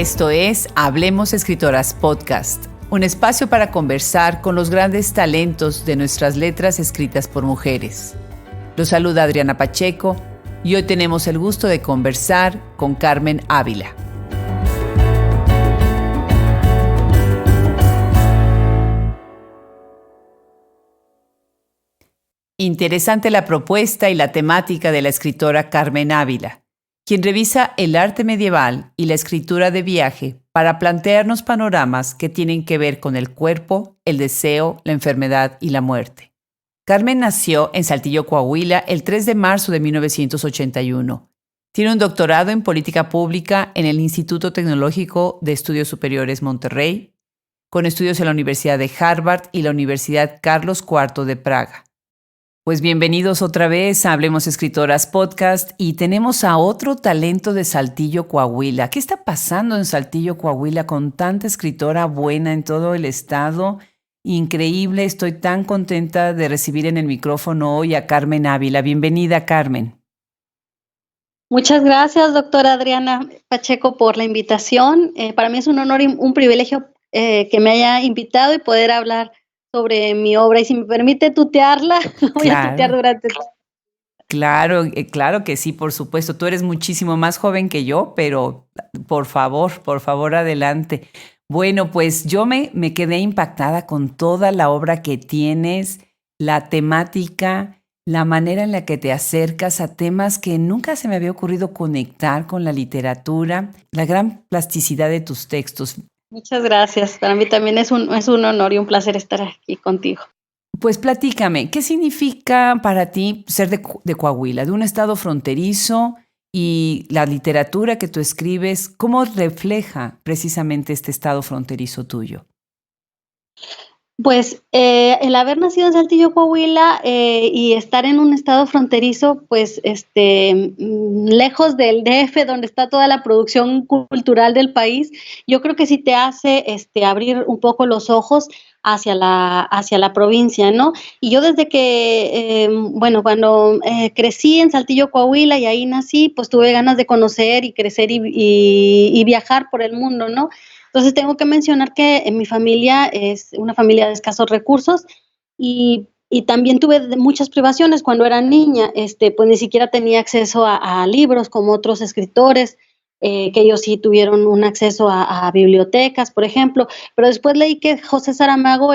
Esto es Hablemos Escritoras Podcast, un espacio para conversar con los grandes talentos de nuestras letras escritas por mujeres. Los saluda Adriana Pacheco y hoy tenemos el gusto de conversar con Carmen Ávila. Interesante la propuesta y la temática de la escritora Carmen Ávila, quien revisa el arte medieval y la escritura de viaje para plantearnos panoramas que tienen que ver con el cuerpo, el deseo, la enfermedad y la muerte. Carmen nació en Saltillo, Coahuila, el 3 de marzo de 1981. Tiene un doctorado en política pública en el Instituto Tecnológico de Estudios Superiores Monterrey, con estudios en la Universidad de Harvard y la Universidad Carlos IV de Praga. Pues bienvenidos otra vez a Hablemos Escritoras Podcast y tenemos a otro talento de Saltillo, Coahuila. ¿Qué está pasando en Saltillo, Coahuila con tanta escritora buena en todo el estado? Increíble, estoy tan contenta de recibir en el micrófono hoy a Carmen Ávila. Bienvenida, Carmen. Muchas gracias, doctora Adriana Pacheco, por la invitación. Para mí es un honor y un privilegio que me haya invitado y poder hablar sobre mi obra, y si me permite tutearla, voy a tutear durante todo. Claro que sí, por supuesto. Tú eres muchísimo más joven que yo, pero por favor, adelante. Bueno, pues yo me quedé impactada con toda la obra que tienes, la temática, la manera en la que te acercas a temas que nunca se me había ocurrido conectar con la literatura, la gran plasticidad de tus textos. Muchas gracias. Para mí también es un honor y un placer estar aquí contigo. Pues platícame, ¿qué significa para ti ser de Coahuila, de un estado fronterizo, y la literatura que tú escribes, cómo refleja precisamente este estado fronterizo tuyo? Pues el haber nacido en Saltillo, Coahuila, y estar en un estado fronterizo, pues lejos del DF, donde está toda la producción cultural del país, yo creo que sí te hace abrir un poco los ojos hacia la provincia, ¿no? Y yo desde que, cuando crecí en Saltillo, Coahuila, y ahí nací, pues tuve ganas de conocer y crecer y viajar por el mundo, ¿no? Entonces tengo que mencionar que en mi familia es una familia de escasos recursos y también tuve muchas privaciones cuando era niña, pues ni siquiera tenía acceso a libros como otros escritores, que ellos sí tuvieron un acceso a bibliotecas, por ejemplo, pero después leí que José Saramago,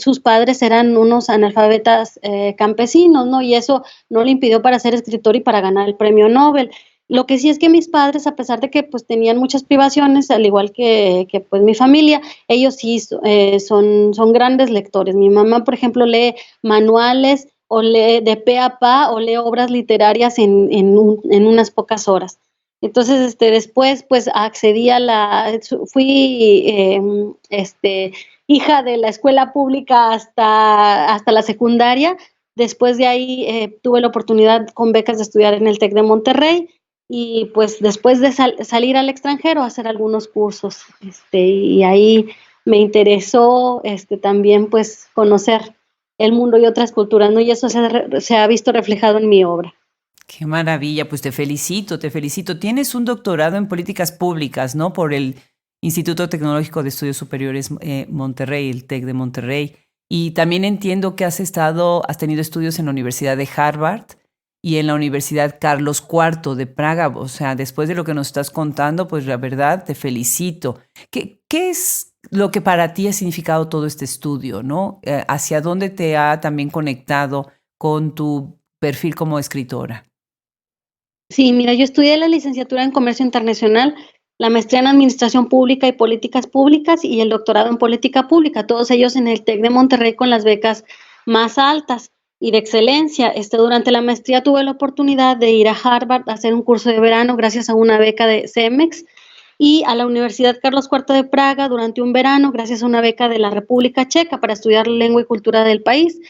sus padres eran unos analfabetas campesinos, ¿no? Y eso no le impidió para ser escritor y para ganar el premio Nobel. Lo que sí es que mis padres, a pesar de que pues tenían muchas privaciones, al igual que pues mi familia, ellos sí son grandes lectores. Mi mamá, por ejemplo, lee manuales o lee de pe a pa o lee obras literarias en unas pocas horas. Entonces, después pues fui hija de la escuela pública hasta la secundaria. Después de ahí tuve la oportunidad con becas de estudiar en el TEC de Monterrey. Y pues después de salir al extranjero a hacer algunos cursos, y ahí me interesó también pues conocer el mundo y otras culturas, ¿no? Y eso se ha visto reflejado en mi obra. Qué maravilla, pues te felicito. Tienes un doctorado en políticas públicas, ¿no? Por el Instituto Tecnológico de Estudios Superiores Monterrey, el TEC de Monterrey. Y también entiendo que has tenido estudios en la Universidad de Harvard y en la Universidad Carlos IV de Praga. O sea, después de lo que nos estás contando, pues la verdad te felicito. ¿Qué es lo que para ti ha significado todo este estudio, ¿no? ¿Hacia dónde te ha también conectado con tu perfil como escritora? Sí, mira, yo estudié la licenciatura en Comercio Internacional, la maestría en Administración Pública y Políticas Públicas y el doctorado en Política Pública, todos ellos en el TEC de Monterrey con las becas más altas y de excelencia. Durante la maestría tuve la oportunidad de ir a Harvard a hacer un curso de verano gracias a una beca de CEMEX, y a la Universidad Carlos IV de Praga durante un verano gracias a una beca de la República Checa para estudiar lengua y cultura del país.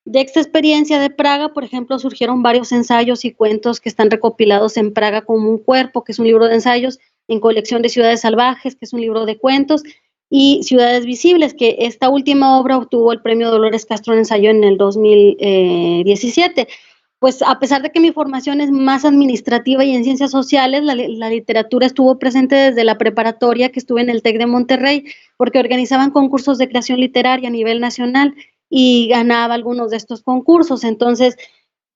De esta experiencia de Praga, por ejemplo, surgieron varios ensayos y cuentos que están recopilados en Praga como un cuerpo, que es un libro de ensayos, en Colección de Ciudades Salvajes, que es un libro de cuentos, y Ciudades Visibles, que esta última obra obtuvo el premio Dolores Castro en ensayo en el 2017. pues a pesar de que mi formación es más administrativa y en ciencias sociales, la literatura estuvo presente desde la preparatoria que estuve en el TEC de Monterrey, porque organizaban concursos de creación literaria a nivel nacional y ganaba algunos de estos concursos. Entonces,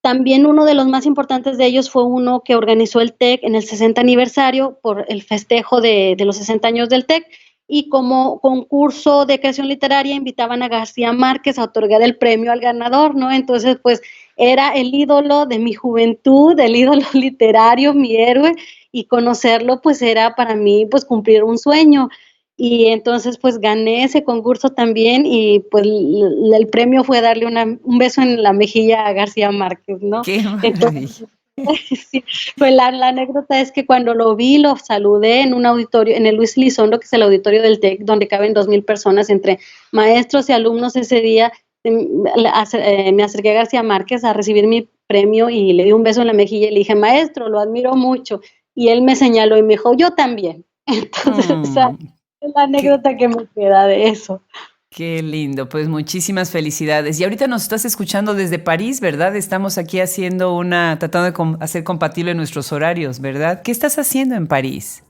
también uno de los más importantes de ellos fue uno que organizó el TEC en el 60 aniversario por el festejo de los 60 años del TEC, y como concurso de creación literaria invitaban a García Márquez a otorgar el premio al ganador, ¿no? Entonces, pues era el ídolo de mi juventud, el ídolo literario, mi héroe, y conocerlo pues era para mí pues cumplir un sueño. Y entonces pues gané ese concurso también y pues el premio fue darle un beso en la mejilla a García Márquez, ¿no? Qué maravilla. Entonces, sí, pues la anécdota es que cuando lo vi, lo saludé en un auditorio, en el Luis Elizondo, que es el auditorio del TEC, donde caben 2,000 personas entre maestros y alumnos ese día. Me acerqué a García Márquez a recibir mi premio y le di un beso en la mejilla y le dije, maestro, lo admiro mucho. Y él me señaló y me dijo, yo también. Entonces, o sea, es la Qué, anécdota que me queda de eso. qué lindo, pues muchísimas felicidades. Y ahorita nos estás escuchando desde París, ¿verdad? Estamos aquí haciendo tratando de hacer compatible nuestros horarios, ¿verdad? ¿Qué estás haciendo en París?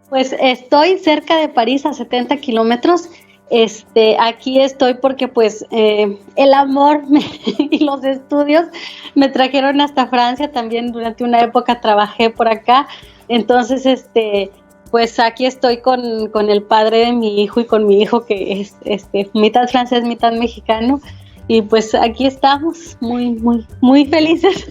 Pues estoy cerca de París, a 70 kilómetros. Aquí estoy porque pues el amor y los estudios me trajeron hasta Francia. También durante una época trabajé por acá. Entonces, pues aquí estoy con el padre de mi hijo y con mi hijo que es mitad francés, mitad mexicano. Y pues aquí estamos muy, muy, muy felices.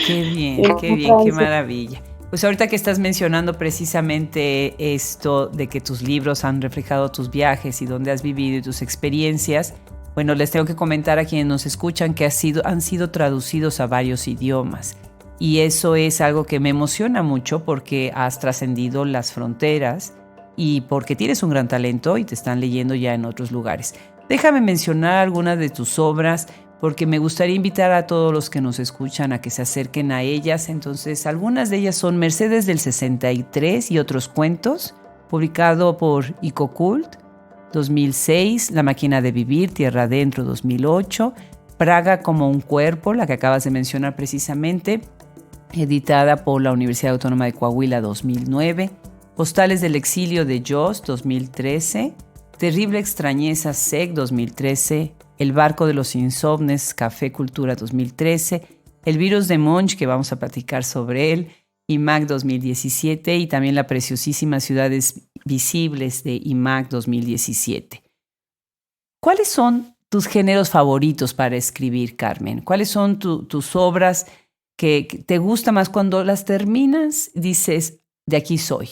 Qué bien, qué maravilla. Pues ahorita que estás mencionando precisamente esto de que tus libros han reflejado tus viajes y dónde has vivido y tus experiencias, bueno, les tengo que comentar a quienes nos escuchan que han sido traducidos a varios idiomas. Y eso es algo que me emociona mucho porque has trascendido las fronteras y porque tienes un gran talento y te están leyendo ya en otros lugares. Déjame mencionar algunas de tus obras porque me gustaría invitar a todos los que nos escuchan a que se acerquen a ellas. Entonces, algunas de ellas son Mercedes del 63 y otros cuentos, publicado por Icocult, 2006, La máquina de vivir, Tierra adentro, 2008, Praga como un cuerpo, la que acabas de mencionar precisamente, editada por la Universidad Autónoma de Coahuila, 2009, Postales del exilio de Joss, 2013, Terrible extrañeza, SEC, 2013, El barco de los insomnes, Café Cultura, 2013, El virus de Munch, que vamos a platicar sobre él, IMAC 2017, y también La preciosísima Ciudades visibles de IMAC 2017. ¿Cuáles son tus géneros favoritos para escribir, Carmen? ¿Cuáles son tus obras que te gusta más cuando las terminas? Dices, de aquí soy.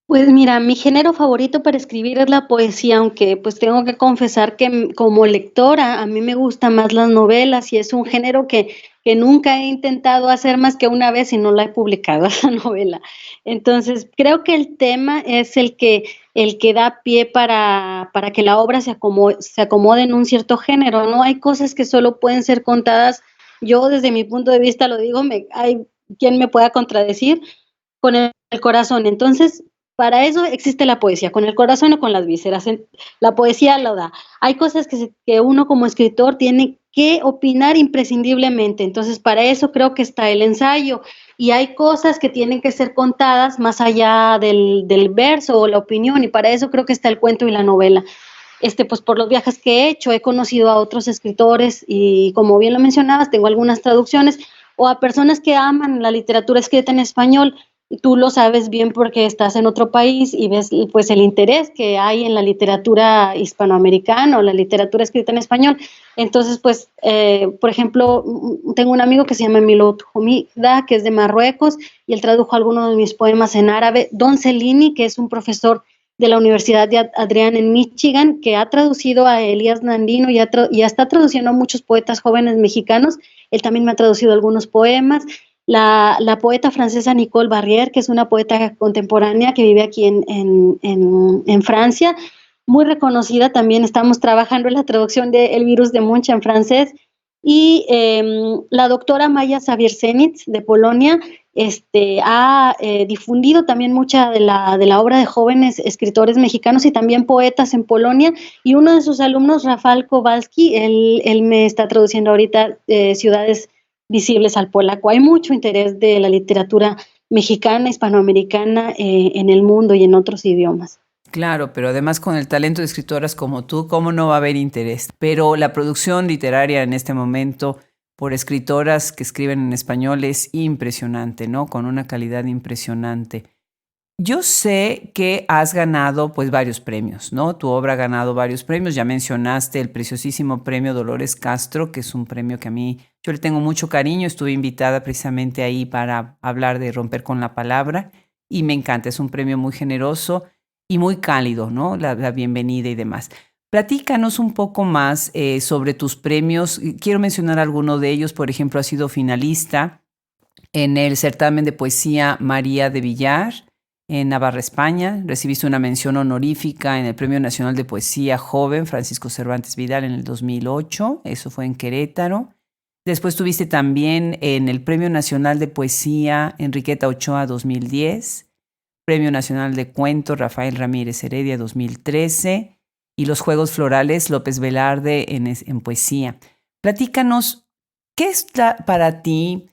Pues mira, mi género favorito para escribir es la poesía, aunque pues tengo que confesar que como lectora a mí me gustan más las novelas y es un género que nunca he intentado hacer más que una vez y no la he publicado esa novela. Entonces creo que el tema es el que da pie para que la obra se acomode en un cierto género, ¿no? Hay cosas que solo pueden ser contadas, yo desde mi punto de vista lo digo, hay quien me pueda contradecir, con el corazón. Entonces, para eso existe la poesía, con el corazón o con las vísceras. La poesía lo da. Hay cosas que uno como escritor tiene que opinar imprescindiblemente. Entonces, para eso creo que está el ensayo. Y hay cosas que tienen que ser contadas más allá del verso o la opinión. Y para eso creo que está el cuento y la novela. Pues por los viajes que he hecho, he conocido a otros escritores y como bien lo mencionabas, tengo algunas traducciones o a personas que aman la literatura escrita en español. Tú lo sabes bien porque estás en otro país y ves pues el interés que hay en la literatura hispanoamericana o la literatura escrita en español. Entonces, pues, por ejemplo, tengo un amigo que se llama Milot Homida, que es de Marruecos, y él tradujo algunos de mis poemas en árabe. Don Cellini, que es un profesor de la Universidad de Adrián en Michigan, que ha traducido a Elías Nandino y está traduciendo a muchos poetas jóvenes mexicanos. Él también me ha traducido algunos poemas. La poeta francesa Nicole Barrière, que es una poeta contemporánea que vive aquí en Francia, muy reconocida, también estamos trabajando en la traducción de El virus de Munch en francés, Y la doctora Maya Sabierzenitz de Polonia ha difundido también mucha de la obra de jóvenes escritores mexicanos y también poetas en Polonia. Y uno de sus alumnos, Rafał Kowalski, él me está traduciendo ahorita Ciudades visibles al polaco. Hay mucho interés de la literatura mexicana, hispanoamericana en el mundo y en otros idiomas. Claro, pero además con el talento de escritoras como tú, ¿cómo no va a haber interés? Pero la producción literaria en este momento por escritoras que escriben en español es impresionante, ¿no? Con una calidad impresionante. Yo sé que has ganado pues varios premios, ¿no? Tu obra ha ganado varios premios. Ya mencionaste el preciosísimo premio Dolores Castro, que es un premio que a mí, yo le tengo mucho cariño. Estuve invitada precisamente ahí para hablar de Romper con la Palabra y me encanta. Es un premio muy generoso y muy cálido, ¿no? La bienvenida y demás. Platícanos un poco más sobre tus premios. Quiero mencionar alguno de ellos. Por ejemplo, has sido finalista en el certamen de poesía María de Villar en Navarra, España. Recibiste una mención honorífica en el Premio Nacional de Poesía Joven Francisco Cervantes Vidal en el 2008. Eso fue en Querétaro. Después tuviste también en el Premio Nacional de Poesía Enriqueta Ochoa 2010, Premio Nacional de Cuento Rafael Ramírez Heredia 2013 y los Juegos Florales López Velarde en poesía. Platícanos, ¿qué es para ti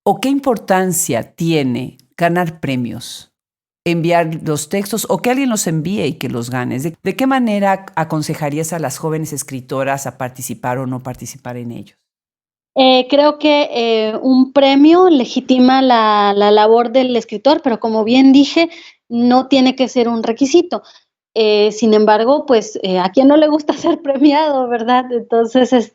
o qué importancia tiene ganar premios, enviar los textos o que alguien los envíe y que los ganes? ¿De qué manera aconsejarías a las jóvenes escritoras a participar o no participar en ellos? Creo que un premio legitima la labor del escritor, pero como bien dije, no tiene que ser un requisito. Sin embargo, pues a quien no le gusta ser premiado, ¿verdad? Entonces,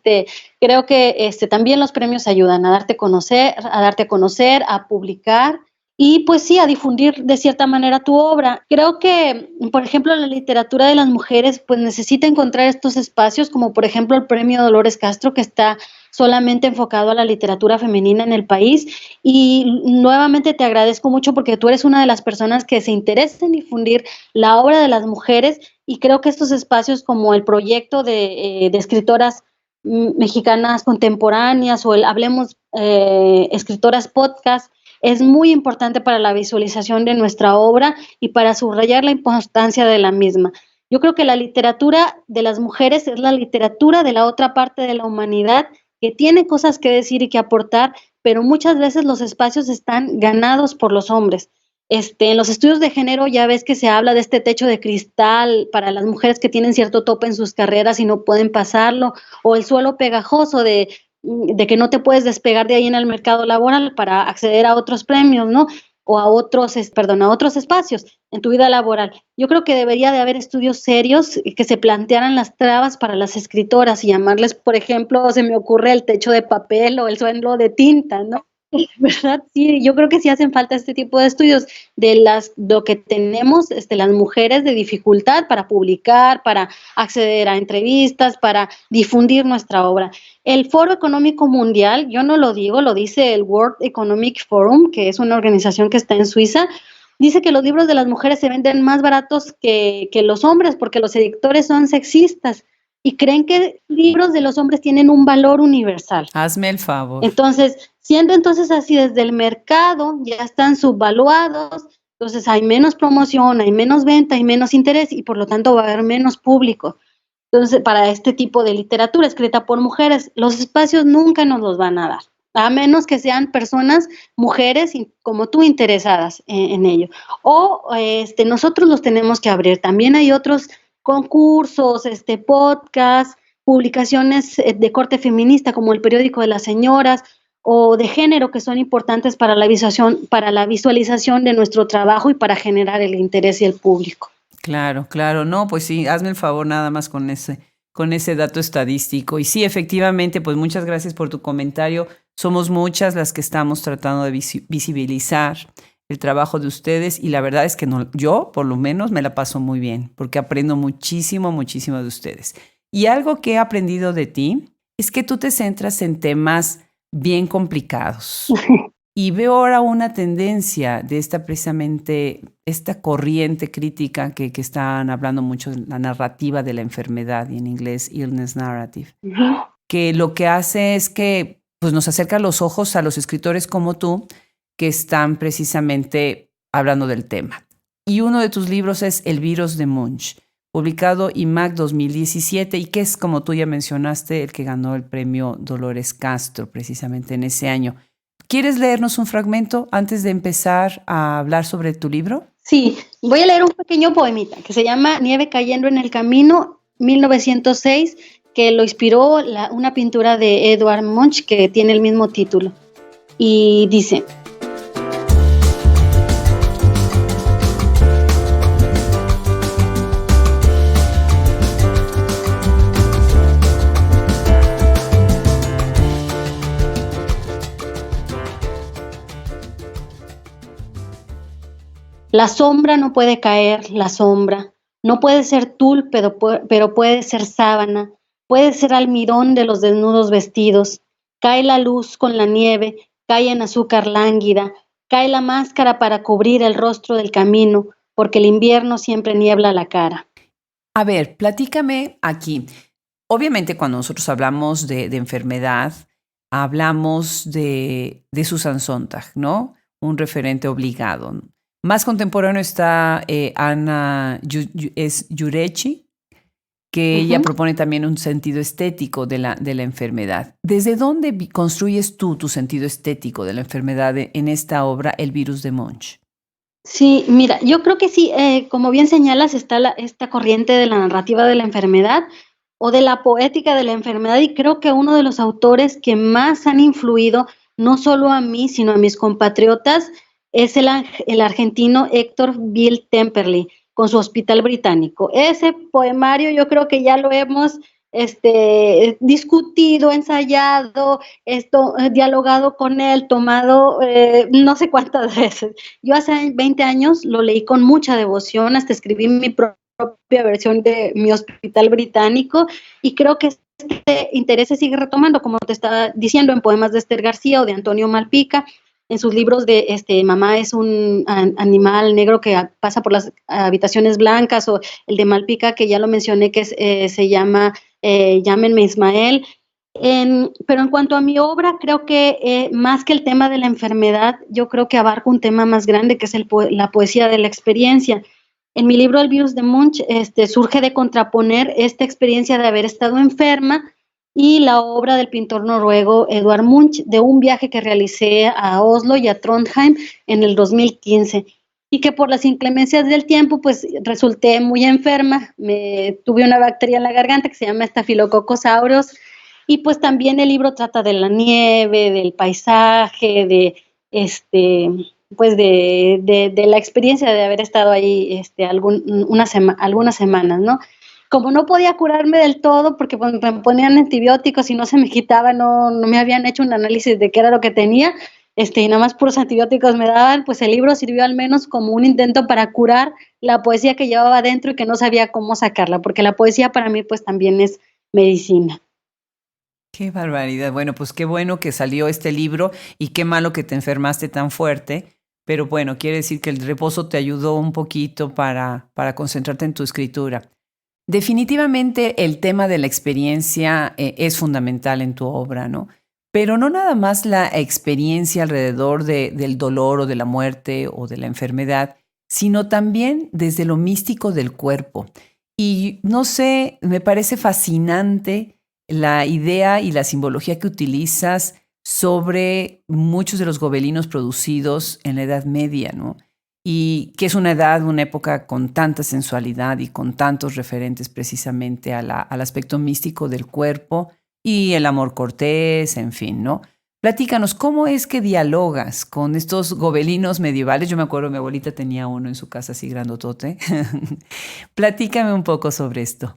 creo que también los premios ayudan a darte a conocer, a publicar y pues sí, a difundir de cierta manera tu obra. Creo que, por ejemplo, la literatura de las mujeres pues necesita encontrar estos espacios, como por ejemplo el premio Dolores Castro, que está solamente enfocado a la literatura femenina en el país. Y nuevamente te agradezco mucho porque tú eres una de las personas que se interesa en difundir la obra de las mujeres y creo que estos espacios como el proyecto de escritoras mexicanas contemporáneas o el Hablemos Escritoras Podcast es muy importante para la visualización de nuestra obra y para subrayar la importancia de la misma. Yo creo que la literatura de las mujeres es la literatura de la otra parte de la humanidad que tiene cosas que decir y que aportar, pero muchas veces los espacios están ganados por los hombres. En los estudios de género ya ves que se habla de este techo de cristal para las mujeres que tienen cierto tope en sus carreras y no pueden pasarlo, o el suelo pegajoso de que no te puedes despegar de ahí en el mercado laboral para acceder a otros premios, ¿no? O a otros espacios en tu vida laboral. Yo creo que debería de haber estudios serios que se plantearan las trabas para las escritoras y llamarles, por ejemplo, se me ocurre el techo de papel o el suelo de tinta, ¿no? ¿Verdad? Sí, yo creo que sí hacen falta este tipo de estudios de lo que tenemos las mujeres de dificultad para publicar, para acceder a entrevistas, para difundir nuestra obra. El Foro Económico Mundial, yo no lo digo, lo dice el World Economic Forum, que es una organización que está en Suiza, dice que los libros de las mujeres se venden más baratos que los hombres porque los editores son sexistas y creen que libros de los hombres tienen un valor universal. Hazme el favor. Entonces, siendo entonces así desde el mercado, ya están subvaluados, entonces hay menos promoción, hay menos venta, hay menos interés y por lo tanto va a haber menos público. Entonces, para este tipo de literatura escrita por mujeres, los espacios nunca nos los van a dar, a menos que sean personas, mujeres como tú interesadas en ello. O nosotros los tenemos que abrir. También hay otros concursos, podcasts, publicaciones de corte feminista como el periódico de las señoras o de género que son importantes para la visualización de nuestro trabajo y para generar el interés y el público. Claro, claro. No, pues sí, hazme el favor nada más con ese dato estadístico. Y sí, efectivamente, pues muchas gracias por tu comentario. Somos muchas las que estamos tratando de visibilizar el trabajo de ustedes y la verdad es que yo, por lo menos, me la paso muy bien porque aprendo muchísimo, muchísimo de ustedes. Y algo que he aprendido de ti es que tú te centras en temas bien complicados. Y veo ahora una tendencia de precisamente esta corriente crítica que están hablando mucho, la narrativa de la enfermedad y en inglés illness narrative. que lo que hace es que pues, nos acerca los ojos a los escritores como tú que están precisamente hablando del tema. Y uno de tus libros es El virus de Munch, publicado IMAC 2017 y que es, como tú ya mencionaste, el que ganó el premio Dolores Castro precisamente en ese año. ¿Quieres leernos un fragmento antes de empezar a hablar sobre tu libro? Sí, voy a leer un pequeño poemita que se llama Nieve cayendo en el camino, 1906, que lo inspiró una pintura de Edvard Munch que tiene el mismo título. Y dice: la sombra no puede caer, la sombra. No puede ser tul, pero puede ser sábana. Puede ser almidón de los desnudos vestidos. Cae la luz con la nieve, cae en azúcar lánguida. Cae la máscara para cubrir el rostro del camino, porque el invierno siempre niebla la cara. A ver, platícame aquí. Obviamente cuando nosotros hablamos de enfermedad, hablamos de Susan Sontag, ¿no? Un referente obligado. Más contemporáneo está Ana Jurechi, que ella propone también un sentido estético de la enfermedad. ¿Desde dónde construyes tú tu sentido estético de la enfermedad en esta obra, El virus de Munch? Sí, mira, yo creo que sí, como bien señalas, está esta corriente de la narrativa de la enfermedad o de la poética de la enfermedad, y creo que uno de los autores que más han influido, no solo a mí, sino a mis compatriotas, es el argentino Héctor Bill Temperley, con su Hospital Británico. Ese poemario yo creo que ya lo hemos discutido, ensayado, dialogado con él, tomado no sé cuántas veces. Yo hace 20 años lo leí con mucha devoción, hasta escribí mi propia versión de mi Hospital Británico, y creo que este interés se sigue retomando, como te estaba diciendo, en poemas de Esther García o de Antonio Malpica, en sus libros de Mamá es un animal negro que pasa por las habitaciones blancas, o el de Malpica, que ya lo mencioné, que se llama Llámenme Ismael. Pero en cuanto a mi obra, creo que más que el tema de la enfermedad, yo creo que abarca un tema más grande, que es la poesía de la experiencia. En mi libro El virus de Munch surge de contraponer esta experiencia de haber estado enferma y la obra del pintor noruego Edvard Munch, de un viaje que realicé a Oslo y a Trondheim en el 2015, y que por las inclemencias del tiempo pues resulté muy enferma. Tuve una bacteria en la garganta que se llama Staphylococcus aureus, y pues también el libro trata de la nieve, del paisaje, de pues de la experiencia de haber estado ahí algunas semanas, ¿no? Como no podía curarme del todo porque pues, me ponían antibióticos y no se me quitaba, no me habían hecho un análisis de qué era lo que tenía, y nada más puros antibióticos me daban, pues el libro sirvió al menos como un intento para curar la poesía que llevaba adentro y que no sabía cómo sacarla, porque la poesía para mí pues también es medicina. Qué barbaridad. Bueno, pues qué bueno que salió este libro y qué malo que te enfermaste tan fuerte. Pero bueno, quiere decir que el reposo te ayudó un poquito para concentrarte en tu escritura. Definitivamente el tema de la experiencia es fundamental en tu obra, ¿no? Pero no nada más la experiencia alrededor del dolor o de la muerte o de la enfermedad, sino también desde lo místico del cuerpo. Y no sé, me parece fascinante la idea y la simbología que utilizas sobre muchos de los gobelinos producidos en la Edad Media, ¿no? Y que es una edad, una época con tanta sensualidad y con tantos referentes precisamente al aspecto místico del cuerpo y el amor cortés, en fin, ¿no? Platícanos, ¿cómo es que dialogas con estos gobelinos medievales? Yo me acuerdo, mi abuelita tenía uno en su casa así grandotote. Platícame un poco sobre esto.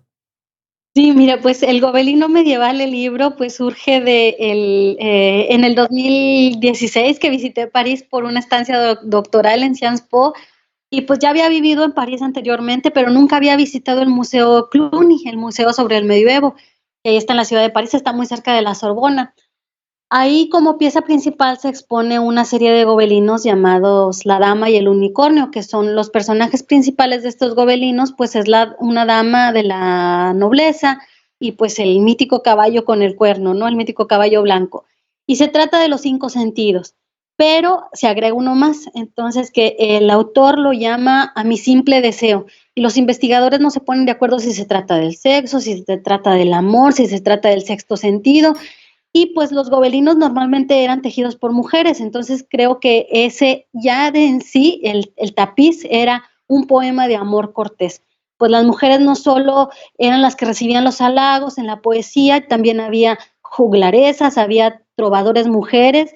Sí, mira, pues el Gobelino Medieval, el libro, pues surge en el 2016, que visité París por una estancia doctoral en Sciences Po, y pues ya había vivido en París anteriormente, pero nunca había visitado el Museo Cluny, el museo sobre el medioevo, que ahí está en la ciudad de París, está muy cerca de la Sorbona. Ahí como pieza principal se expone una serie de gobelinos llamados La Dama y el Unicornio, que son los personajes principales de estos gobelinos, pues es una dama de la nobleza y pues el mítico caballo con el cuerno, ¿no? El mítico caballo blanco. Y se trata de los 5 sentidos, pero se agrega uno más, entonces que el autor lo llama A mi simple deseo, y los investigadores no se ponen de acuerdo si se trata del sexo, si se trata del amor, si se trata del sexto sentido, y pues los gobelinos normalmente eran tejidos por mujeres, entonces creo que ese ya de en sí, el tapiz era un poema de amor cortés. Pues las mujeres no solo eran las que recibían los halagos en la poesía, también había juglaresas, había trovadores mujeres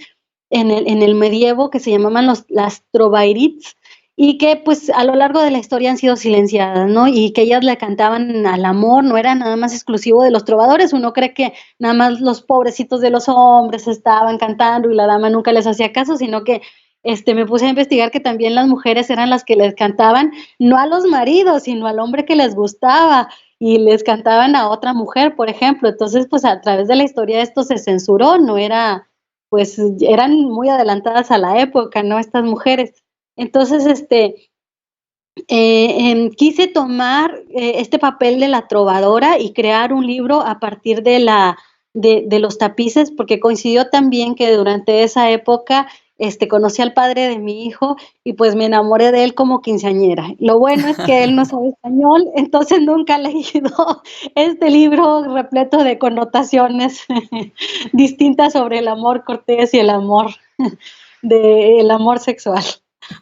en el medievo que se llamaban las trovairits, y que pues a lo largo de la historia han sido silenciadas, ¿no? Y que ellas le cantaban al amor, no era nada más exclusivo de los trovadores, uno cree que nada más los pobrecitos de los hombres estaban cantando y la dama nunca les hacía caso, sino que me puse a investigar que también las mujeres eran las que les cantaban, no a los maridos, sino al hombre que les gustaba, y les cantaban a otra mujer, por ejemplo. Entonces, pues a través de la historia esto se censuró, no era, pues eran muy adelantadas a la época, ¿no? Estas mujeres. Entonces, quise tomar este papel de la trovadora y crear un libro a partir de los tapices, porque coincidió también que durante esa época conocí al padre de mi hijo y pues me enamoré de él como quinceañera. Lo bueno es que él no sabe español, entonces nunca ha leído este libro repleto de connotaciones distintas sobre el amor cortés y el amor el amor sexual.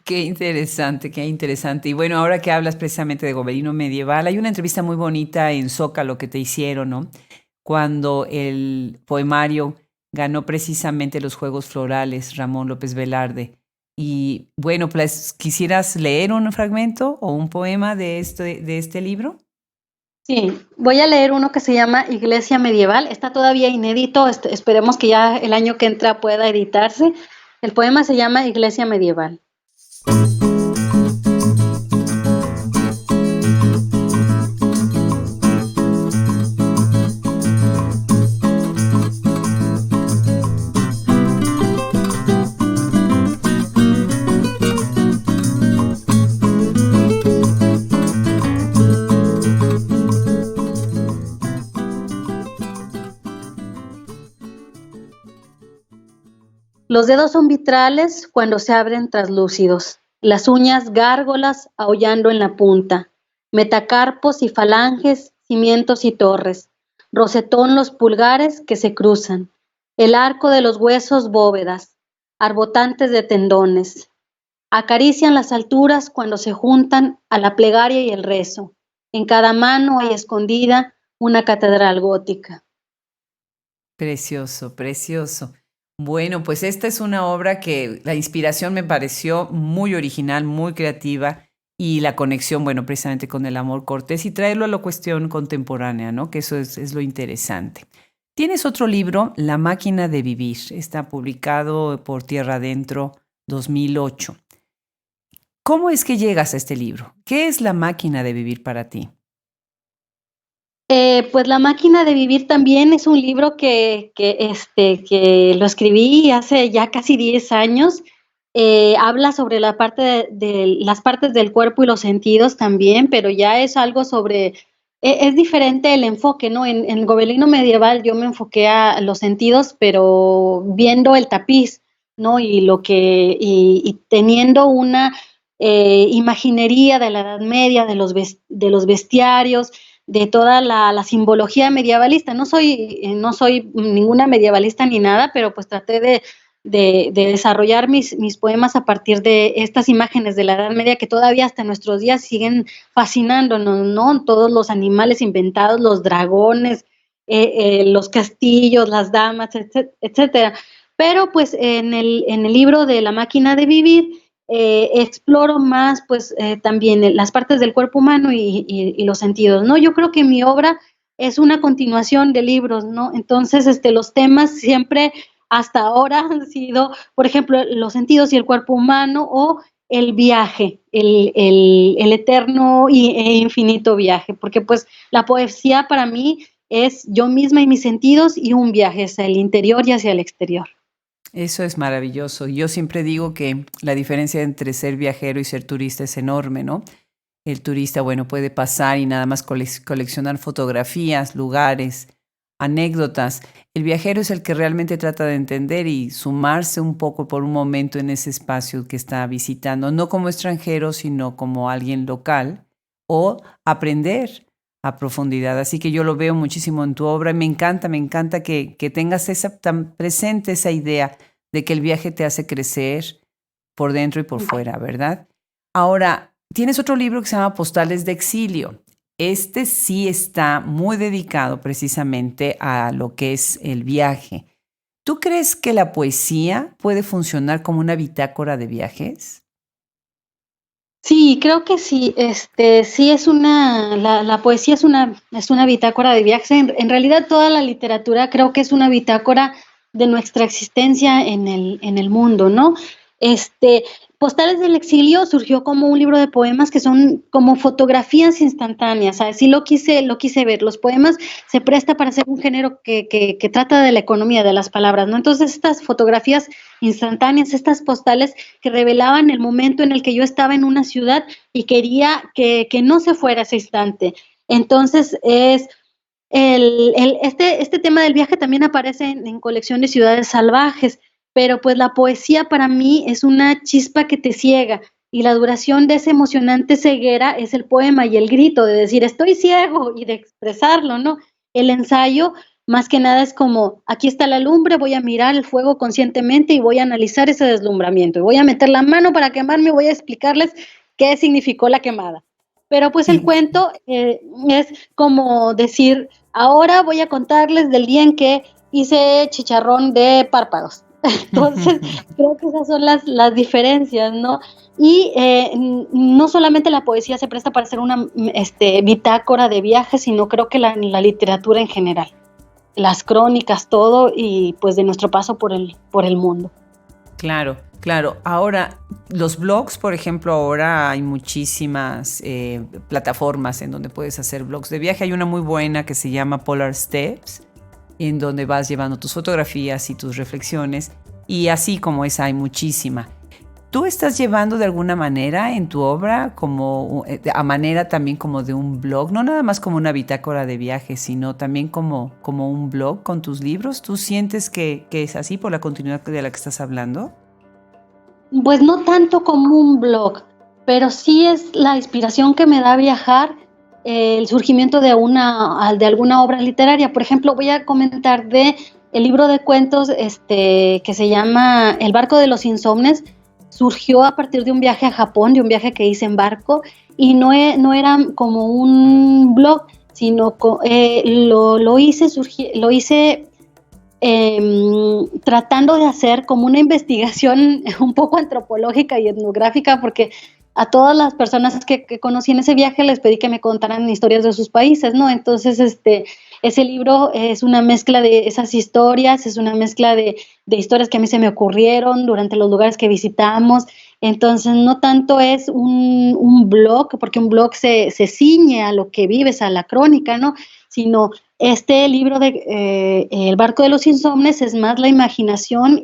Qué interesante, qué interesante. Y bueno, ahora que hablas precisamente de gobelino medieval, hay una entrevista muy bonita en Zócalo que te hicieron, ¿no? Cuando el poemario ganó precisamente los Juegos Florales, Ramón López Velarde. Y bueno, pues, ¿quisieras leer un fragmento o un poema de este libro? Sí, voy a leer uno que se llama Iglesia Medieval. Está todavía inédito, esperemos que ya el año que entra pueda editarse. El poema se llama Iglesia Medieval. Los dedos son vitrales cuando se abren traslúcidos, las uñas gárgolas aullando en la punta, metacarpos y falanges, cimientos y torres, rosetón los pulgares que se cruzan, el arco de los huesos bóvedas, arbotantes de tendones, acarician las alturas cuando se juntan a la plegaria y el rezo. En cada mano hay escondida una catedral gótica. Precioso, precioso. Bueno, pues esta es una obra que la inspiración me pareció muy original, muy creativa y la conexión, bueno, precisamente con el amor cortés y traerlo a la cuestión contemporánea, ¿no? Que eso es lo interesante. Tienes otro libro, La máquina de vivir. Está publicado por Tierra Adentro 2008. ¿Cómo es que llegas a este libro? ¿Qué es La máquina de vivir para ti? Pues La máquina de vivir también es un libro que lo escribí hace ya casi 10 años. Habla sobre la parte de las partes del cuerpo y los sentidos también, pero ya es algo sobre, es diferente el enfoque, ¿no? En el gobelino medieval yo me enfoqué a los sentidos, pero viendo el tapiz, ¿no? Y teniendo una imaginería de la Edad Media, de los bestiarios, de toda la simbología medievalista. No soy ninguna medievalista ni nada, pero pues traté de desarrollar mis poemas a partir de estas imágenes de la Edad Media que todavía hasta nuestros días siguen fascinándonos, ¿no? Todos los animales inventados, los dragones, los castillos, las damas, etcétera. Pero pues en el libro de La máquina de vivir, exploro más pues también las partes del cuerpo humano y los sentidos, ¿no? Yo creo que mi obra es una continuación de libros, ¿no? Entonces, los temas siempre hasta ahora han sido, por ejemplo, los sentidos y el cuerpo humano o el viaje, el eterno e infinito viaje, porque pues la poesía para mí es yo misma y mis sentidos y un viaje hacia el interior y hacia el exterior. Eso es maravilloso. Yo siempre digo que la diferencia entre ser viajero y ser turista es enorme, ¿no? El turista, bueno, puede pasar y nada más coleccionar fotografías, lugares, anécdotas. El viajero es el que realmente trata de entender y sumarse un poco por un momento en ese espacio que está visitando, no como extranjero, sino como alguien local, o aprender a profundidad. Así que yo lo veo muchísimo en tu obra y me encanta que tengas tan presente esa idea de que el viaje te hace crecer por dentro y por fuera, ¿verdad? Ahora, tienes otro libro que se llama Postales de Exilio. Este sí está muy dedicado precisamente a lo que es el viaje. ¿Tú crees que la poesía puede funcionar como una bitácora de viajes? Sí, creo que sí, sí es la poesía es una bitácora de viajes. En realidad toda la literatura creo que es una bitácora de nuestra existencia en el mundo, ¿no? Este, Postales del Exilio surgió como un libro de poemas que son como fotografías instantáneas, así lo quise ver. Los poemas se presta para hacer un género que trata de la economía de las palabras, ¿no? Entonces estas fotografías instantáneas, estas postales que revelaban el momento en el que yo estaba en una ciudad y quería que no se fuera ese instante. Entonces es este tema del viaje también aparece en colección de Ciudades Salvajes, pero pues la poesía para mí es una chispa que te ciega y la duración de esa emocionante ceguera es el poema y el grito de decir estoy ciego y de expresarlo, ¿no? El ensayo más que nada es como aquí está la lumbre, voy a mirar el fuego conscientemente y voy a analizar ese deslumbramiento y voy a meter la mano para quemarme y voy a explicarles qué significó la quemada. Pero pues el Sí. cuento es como decir, ahora voy a contarles del día en que hice chicharrón de párpados. Entonces, creo que esas son las diferencias, ¿no? Y no solamente la poesía se presta para hacer una bitácora de viajes, sino creo que la literatura en general, las crónicas, todo, y pues de nuestro paso por el mundo. Claro, claro. Ahora, los blogs, por ejemplo, ahora hay muchísimas plataformas en donde puedes hacer blogs de viaje. Hay una muy buena que se llama Polar Steps, en donde vas llevando tus fotografías y tus reflexiones. Y así como esa hay muchísima. ¿Tú estás llevando de alguna manera en tu obra como a manera también como de un blog, no nada más como una bitácora de viaje, sino también como un blog con tus libros? ¿Tú sientes que es así por la continuidad de la que estás hablando? Pues no tanto como un blog, pero sí es la inspiración que me da viajar, el surgimiento de alguna obra literaria. Por ejemplo, voy a comentar de el libro de cuentos que se llama El barco de los insomnes. Surgió a partir de un viaje a Japón, de un viaje que hice en barco, y no era como un blog, sino lo hice tratando de hacer como una investigación un poco antropológica y etnográfica, porque a todas las personas que conocí en ese viaje les pedí que me contaran historias de sus países, ¿no? Entonces, ese libro es una mezcla de esas historias, es una mezcla de historias que a mí se me ocurrieron durante los lugares que visitamos. Entonces, no tanto es un blog, porque un blog se ciñe a lo que vives, a la crónica, ¿no? Sino este libro de El barco de los insomnes es más la imaginación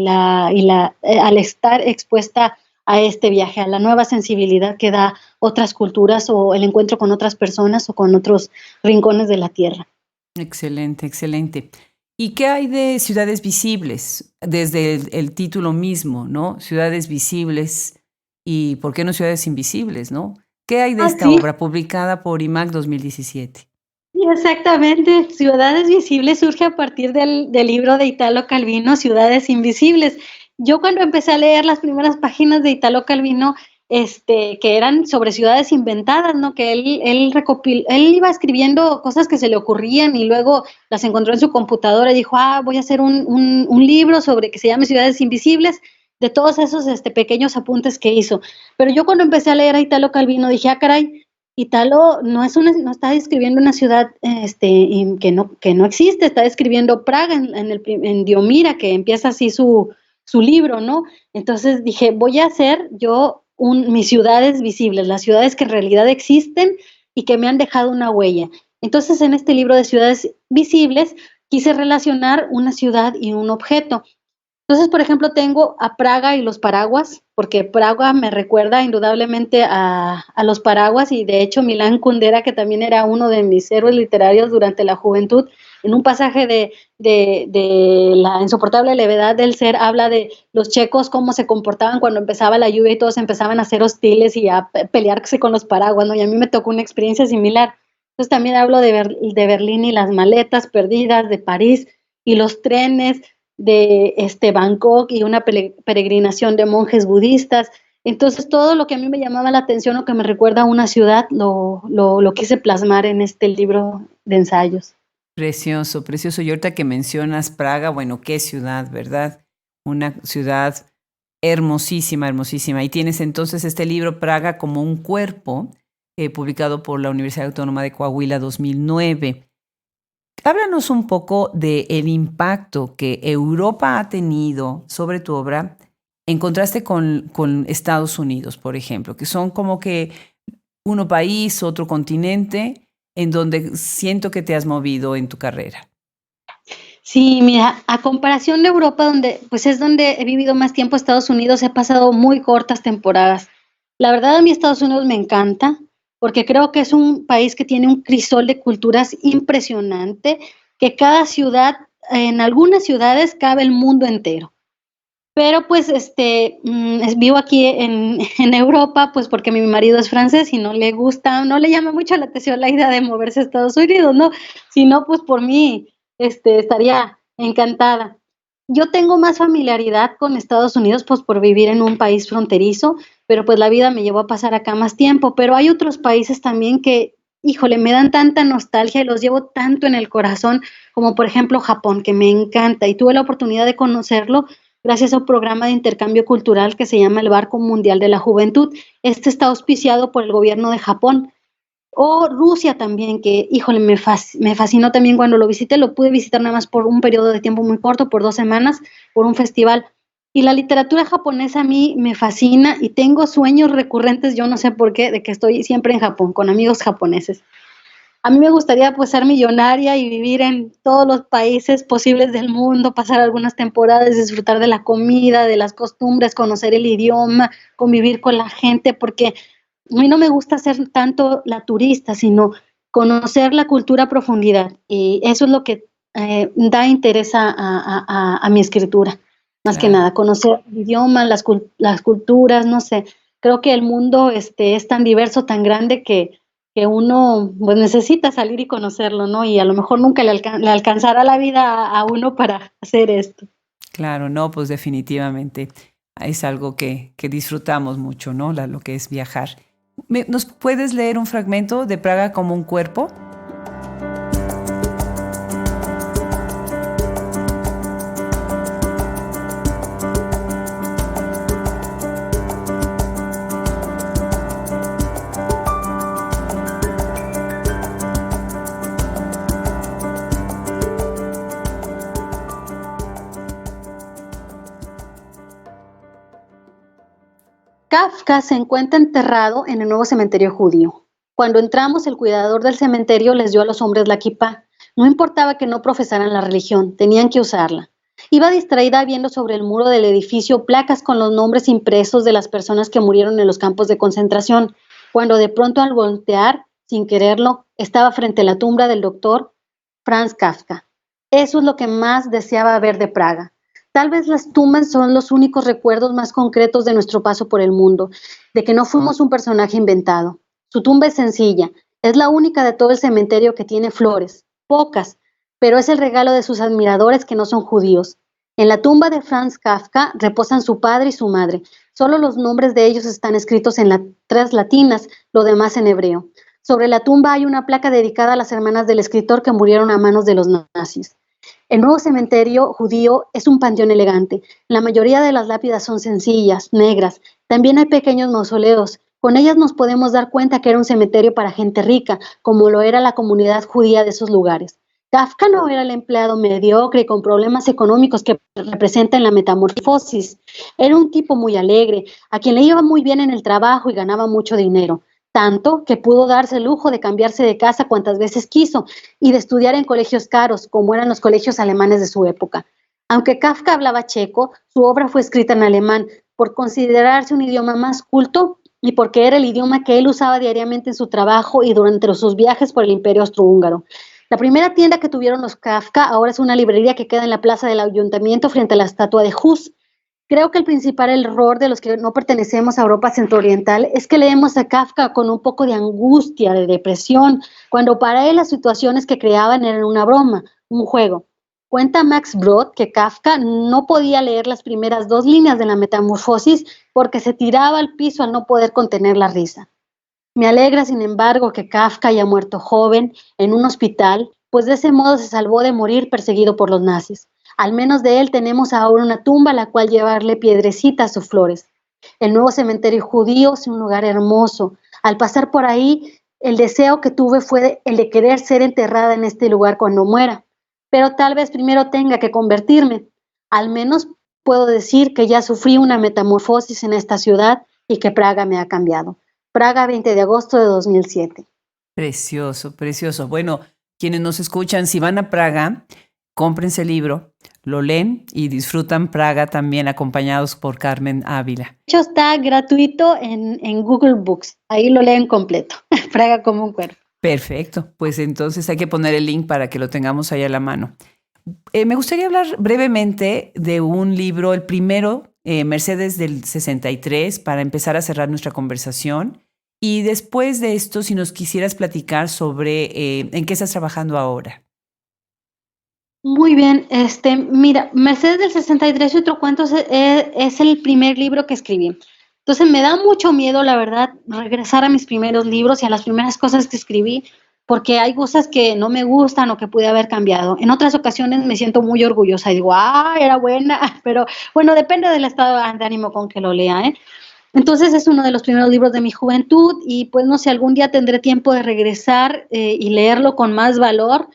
al estar expuesta a este viaje, a la nueva sensibilidad que da otras culturas o el encuentro con otras personas o con otros rincones de la tierra. Excelente, excelente. ¿Y qué hay de ciudades visibles? Desde el título mismo, ¿no? Ciudades visibles y, ¿por qué no ciudades invisibles, no? ¿Qué hay de esta Sí, obra publicada por IMAC 2017? sí, exactamente. Ciudades Visibles surge a partir del libro de Italo Calvino, Ciudades Invisibles. Yo cuando empecé a leer las primeras páginas de Italo Calvino, que eran sobre ciudades inventadas, ¿no? Que él iba escribiendo cosas que se le ocurrían y luego las encontró en su computadora y dijo, voy a hacer un libro sobre que se llame Ciudades Invisibles, de todos esos pequeños apuntes que hizo. Pero yo cuando empecé a leer a Italo Calvino dije, caray, Italo no está describiendo una ciudad que no existe, está describiendo Praga en Diomira, que empieza así su libro, ¿no? Entonces dije, voy a hacer yo mis ciudades visibles, las ciudades que en realidad existen y que me han dejado una huella. Entonces en este libro de ciudades visibles quise relacionar una ciudad y un objeto. Entonces, por ejemplo, tengo a Praga y los paraguas, porque Praga me recuerda indudablemente a los paraguas y de hecho Milán Kundera, que también era uno de mis héroes literarios durante la juventud, en un pasaje de La insoportable levedad del ser, habla de los checos, cómo se comportaban cuando empezaba la lluvia y todos empezaban a ser hostiles y a pelearse con los paraguas, ¿no? Y a mí me tocó una experiencia similar. Entonces también hablo de Berlín y las maletas perdidas, de París y los trenes, de Bangkok y una peregrinación de monjes budistas. Entonces, todo lo que a mí me llamaba la atención o que me recuerda a una ciudad, lo quise plasmar en este libro de ensayos. Precioso, precioso. Y ahorita que mencionas Praga, bueno, qué ciudad, ¿verdad? Una ciudad hermosísima, hermosísima. Y tienes entonces este libro, Praga como un cuerpo, publicado por la Universidad Autónoma de Coahuila 2009. Háblanos un poco del impacto que Europa ha tenido sobre tu obra en contraste con Estados Unidos, por ejemplo, que son como que uno país, otro continente, en donde siento que te has movido en tu carrera. Sí, mira, a comparación de Europa, donde pues es donde he vivido más tiempo, Estados Unidos, he pasado muy cortas temporadas. La verdad, a mí Estados Unidos me encanta porque creo que es un país que tiene un crisol de culturas impresionante, que cada ciudad, en algunas ciudades cabe el mundo entero. Pero pues vivo aquí en Europa, pues porque mi marido es francés y no le gusta, no le llama mucho la atención la idea de moverse a Estados Unidos, ¿no? Si no, pues por mí estaría encantada. Yo tengo más familiaridad con Estados Unidos, pues por vivir en un país fronterizo, pero pues la vida me llevó a pasar acá más tiempo. Pero hay otros países también que, híjole, me dan tanta nostalgia y los llevo tanto en el corazón, como por ejemplo Japón, que me encanta y tuve la oportunidad de conocerlo gracias a un programa de intercambio cultural que se llama el Barco Mundial de la Juventud. Este está auspiciado por el gobierno de Japón. O Rusia también, que, híjole, me fascinó también cuando lo visité. Lo pude visitar nada más por un periodo de tiempo muy corto, por 2 semanas, por un festival. Y la literatura japonesa a mí me fascina y tengo sueños recurrentes, yo no sé por qué, de que estoy siempre en Japón, con amigos japoneses. A mí me gustaría pues ser millonaria y vivir en todos los países posibles del mundo, pasar algunas temporadas, disfrutar de la comida, de las costumbres, conocer el idioma, convivir con la gente, porque a mí no me gusta ser tanto la turista, sino conocer la cultura a profundidad. Y eso es lo que da interés a mi escritura, más que Claro. nada, conocer el idioma, las culturas, no sé. Creo que el mundo es tan diverso, tan grande que uno pues necesita salir y conocerlo, ¿no? Y a lo mejor nunca le alcanzará la vida a uno para hacer esto. Claro, no, pues definitivamente es algo que disfrutamos mucho, ¿no? Lo que es viajar. ¿Nos puedes leer un fragmento de Praga como un cuerpo? Kafka se encuentra enterrado en el nuevo cementerio judío. Cuando entramos, el cuidador del cementerio les dio a los hombres la kipá. No importaba que no profesaran la religión, tenían que usarla. Iba distraída viendo sobre el muro del edificio placas con los nombres impresos de las personas que murieron en los campos de concentración, cuando de pronto al voltear, sin quererlo, estaba frente a la tumba del doctor Franz Kafka. Eso es lo que más deseaba ver de Praga. Tal vez las tumbas son los únicos recuerdos más concretos de nuestro paso por el mundo, de que no fuimos un personaje inventado. Su tumba es sencilla, es la única de todo el cementerio que tiene flores, pocas, pero es el regalo de sus admiradores que no son judíos. En la tumba de Franz Kafka reposan su padre y su madre. Solo los nombres de ellos están escritos en letras latinas, lo demás en hebreo. Sobre la tumba hay una placa dedicada a las hermanas del escritor que murieron a manos de los nazis. El nuevo cementerio judío es un panteón elegante. La mayoría de las lápidas son sencillas, negras. También hay pequeños mausoleos. Con ellas nos podemos dar cuenta que era un cementerio para gente rica, como lo era la comunidad judía de esos lugares. Kafka no era el empleado mediocre y con problemas económicos que representa en la Metamorfosis. Era un tipo muy alegre, a quien le iba muy bien en el trabajo y ganaba mucho dinero. Tanto que pudo darse el lujo de cambiarse de casa cuantas veces quiso y de estudiar en colegios caros, como eran los colegios alemanes de su época. Aunque Kafka hablaba checo, su obra fue escrita en alemán por considerarse un idioma más culto y porque era el idioma que él usaba diariamente en su trabajo y durante sus viajes por el Imperio Austrohúngaro. La primera tienda que tuvieron los Kafka ahora es una librería que queda en la plaza del Ayuntamiento frente a la estatua de Hus. Creo que el principal error de los que no pertenecemos a Europa centrooriental es que leemos a Kafka con un poco de angustia, de depresión, cuando para él las situaciones que creaban eran una broma, un juego. Cuenta Max Brod que Kafka no podía leer las primeras 2 líneas de la Metamorfosis porque se tiraba al piso al no poder contener la risa. Me alegra, sin embargo, que Kafka haya muerto joven en un hospital, pues de ese modo se salvó de morir perseguido por los nazis. Al menos de él tenemos ahora una tumba a la cual llevarle piedrecitas o flores. El nuevo cementerio judío es un lugar hermoso. Al pasar por ahí, el deseo que tuve fue el de querer ser enterrada en este lugar cuando muera. Pero tal vez primero tenga que convertirme. Al menos puedo decir que ya sufrí una metamorfosis en esta ciudad y que Praga me ha cambiado. Praga, 20 de agosto de 2007. Precioso, precioso. Bueno, quienes nos escuchan, si van a Praga, cómprense el libro, lo leen y disfrutan Praga también acompañados por Carmen Ávila. De hecho, está gratuito en Google Books. Ahí lo leen completo. Praga como un cuerpo. Perfecto, pues entonces hay que poner el link para que lo tengamos ahí a la mano. Me gustaría hablar brevemente de un libro, el primero, Mercedes del 63, para empezar a cerrar nuestra conversación. Y después de esto, si nos quisieras platicar sobre en qué estás trabajando ahora. Muy bien, mira, Mercedes del 63 y otro cuento es el primer libro que escribí. Entonces me da mucho miedo, la verdad, regresar a mis primeros libros y a las primeras cosas que escribí, porque hay cosas que no me gustan o que pude haber cambiado. En otras ocasiones me siento muy orgullosa y digo, era buena, pero bueno, depende del estado de ánimo con que lo lea, ¿eh? Entonces es uno de los primeros libros de mi juventud y pues no sé, algún día tendré tiempo de regresar y leerlo con más valor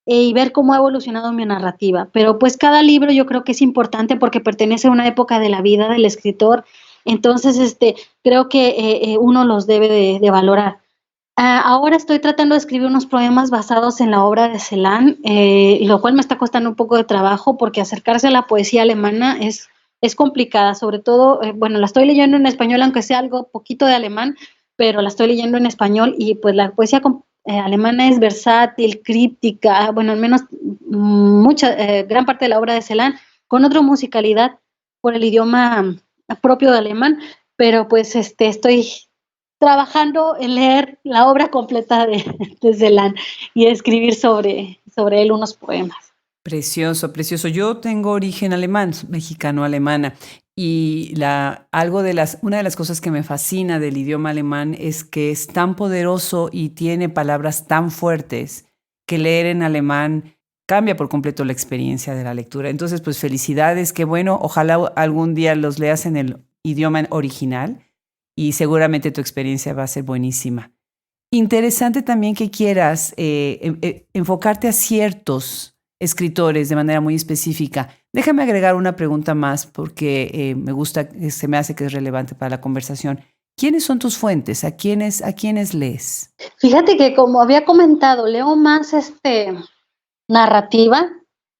y ver cómo ha evolucionado mi narrativa. Pero pues cada libro yo creo que es importante porque pertenece a una época de la vida del escritor, entonces creo que uno los debe de valorar. Ahora estoy tratando de escribir unos poemas basados en la obra de Celan, lo cual me está costando un poco de trabajo porque acercarse a la poesía alemana es complicada, sobre todo, bueno, la estoy leyendo en español, aunque sea algo poquito de alemán, pero la estoy leyendo en español y pues la poesía alemana es versátil, críptica, bueno, al menos gran parte de la obra de Celan, con otra musicalidad por el idioma propio de alemán, pero pues estoy trabajando en leer la obra completa de Celan y escribir sobre él unos poemas. Precioso, precioso. Yo tengo origen alemán, mexicano-alemana, y una de las cosas que me fascina del idioma alemán es que es tan poderoso y tiene palabras tan fuertes que leer en alemán cambia por completo la experiencia de la lectura. Entonces, pues felicidades, qué bueno. Ojalá algún día los leas en el idioma original y seguramente tu experiencia va a ser buenísima. Interesante también que quieras enfocarte a ciertos escritores de manera muy específica. Déjame agregar una pregunta más porque se me hace que es relevante para la conversación. ¿Quiénes son tus fuentes? ¿A quiénes lees? Fíjate que como había comentado, leo más narrativa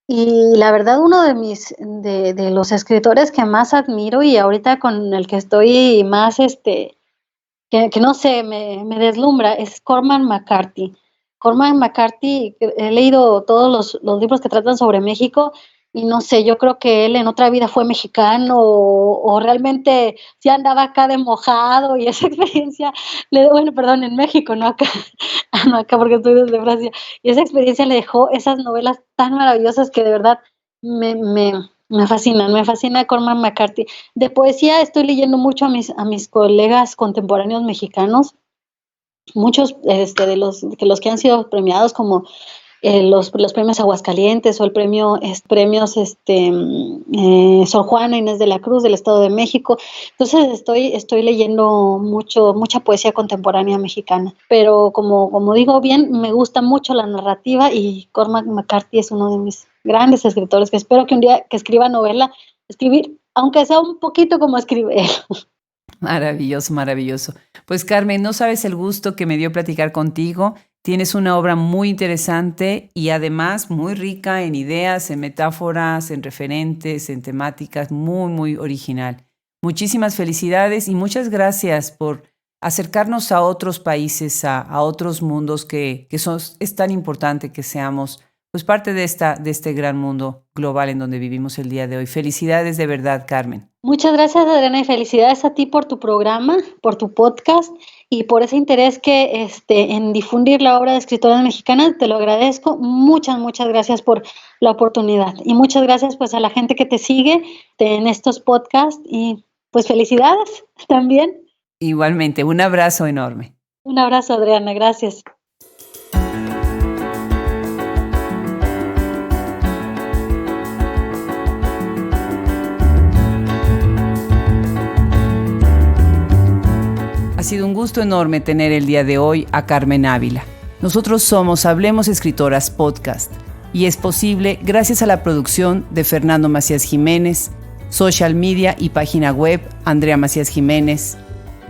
y la verdad uno de los escritores que más admiro y ahorita con el que estoy más que no sé, me deslumbra, es Cormac McCarthy. Cormac McCarthy, he leído todos los libros que tratan sobre México y no sé, yo creo que él en otra vida fue mexicano o realmente sí andaba acá de mojado y esa experiencia, bueno, perdón, en México, no acá, no acá porque estoy desde Francia, y esa experiencia le dejó esas novelas tan maravillosas que de verdad me fascinan, me fascina Cormac McCarthy. De poesía estoy leyendo mucho a mis colegas contemporáneos mexicanos, muchos de los que han sido premiados como los premios Aguascalientes o el premios Sor Juana Inés de la Cruz del Estado de México. Entonces estoy leyendo mucha poesía contemporánea mexicana, pero como digo bien, me gusta mucho la narrativa y Cormac McCarthy es uno de mis grandes escritores que espero que un día que escriba novela, escribir, aunque sea un poquito como escribe él. Maravilloso, maravilloso. Pues Carmen, no sabes el gusto que me dio platicar contigo. Tienes una obra muy interesante y además muy rica en ideas, en metáforas, en referentes, en temáticas, muy, muy original. Muchísimas felicidades y muchas gracias por acercarnos a otros países, a otros mundos que es tan importante que seamos pues parte de este gran mundo global en donde vivimos el día de hoy. Felicidades de verdad, Carmen. Muchas gracias, Adriana, y felicidades a ti por tu programa, por tu podcast y por ese interés que en difundir la obra de escritoras mexicanas. Te lo agradezco. Muchas, muchas gracias por la oportunidad. Y muchas gracias pues a la gente que te sigue en estos podcasts y pues felicidades también. Igualmente, un abrazo enorme. Un abrazo, Adriana, gracias. Ha sido un gusto enorme tener el día de hoy a Carmen Ávila. Nosotros somos Hablemos Escritoras Podcast y es posible gracias a la producción de Fernando Macías Jiménez, social media y página web Andrea Macías Jiménez,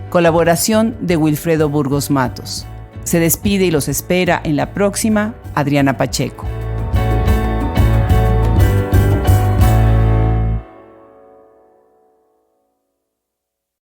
colaboración de Wilfredo Burgos Matos. Se despide y los espera en la próxima Adriana Pacheco.